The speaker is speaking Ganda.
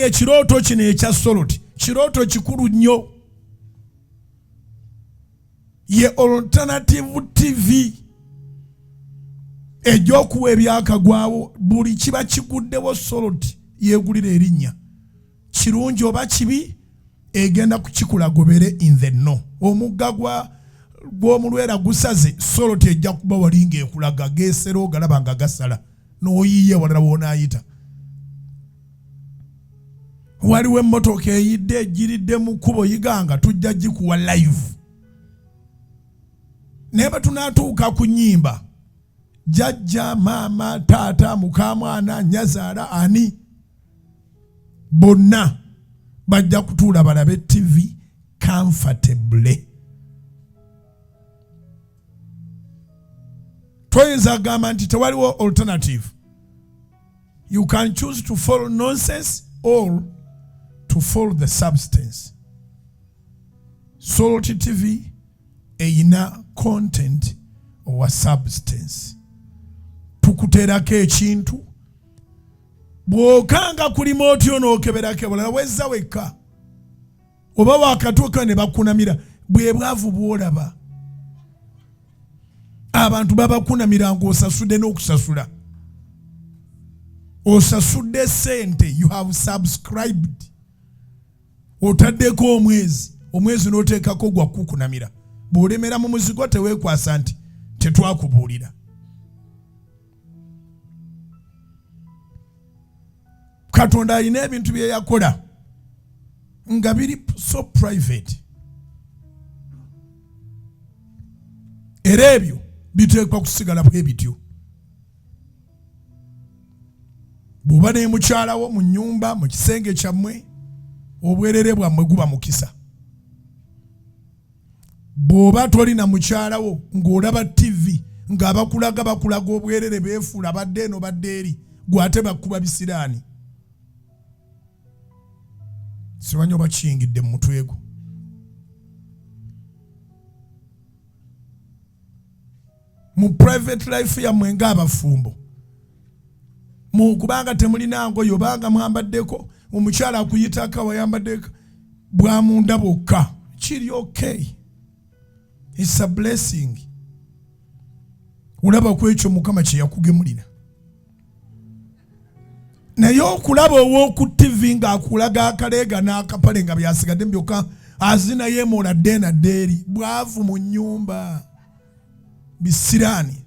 Ekirooto kino ekya Soloti kirooto kikulu nnyo. Ye Alternative TV ejokuwa ebyakagwawo buli kiba kiguddewo Soloti yeegulira erinnya. Kirungi oba kibi egenda kukikula gobere in the no. Omugga gw'omulwera gusaze Soloti ejja kuba walinga ekulaga geesera ogalaba nga gasala n'oyiye walala w'onaayita. Waliwo emmotoka eyidde ejiridde mu kkubo yiganga tujja gikuwa live. Neba tunatuuka ku nnyimba jajja maama taata mukamwana nyazaala ani bonna bajja kutuula balabe TV comfortably. Toyinza gamba nti tewaliwo alternative. You can choose to follow nonsense or to follow the substance. Soloti TV eyina content or substance. Tukuterako ekintu bw'okanga ku remote onookeberako ebalala wezza wekka oba waakatuuka ne bakunamira bwe bwavu bw'olaba. Abantu babakunamira ng'osasudde n'okusasula. Osasudde sente, you have subscribed. Otaddeko omwezi n'oteekako gwa kukunamira. Bw'olemera mu muzigo teweekwasa nti tetwakubuulira. Katonda alina ebintu bye yakola nga biri so private. Era ebyo biteekwa kusigala bwe bityo. Bw'oba ne mukyalawo mu nnyumba mu kisenge kyammwe obwerere bwammwe guba mukisa. Bw'oba tolina mukyalawo ng'olaba TV ng'abakulaga bakulaga obwerere beefuula badde eno badde eri gwate bakuba bisiraani. Simanyi oba kiyingidde mu mutwe gwo. Mu private life yammwe ng'abafumbo mu kubanga temulina ngoye obanga mwambaddeko omukyala akuyitaka wayambaddeko bwamunda bwokka kiri okay. It's a blessing. Ulaba ku ekyo Mukama kye yakugemulira. Naye okulaba ow'oku TV ng'akulaga akaleega n'akapale nga byasigadde byokka azina yeemola dde na ddeeri bwavu mu nnyumba bisiraani.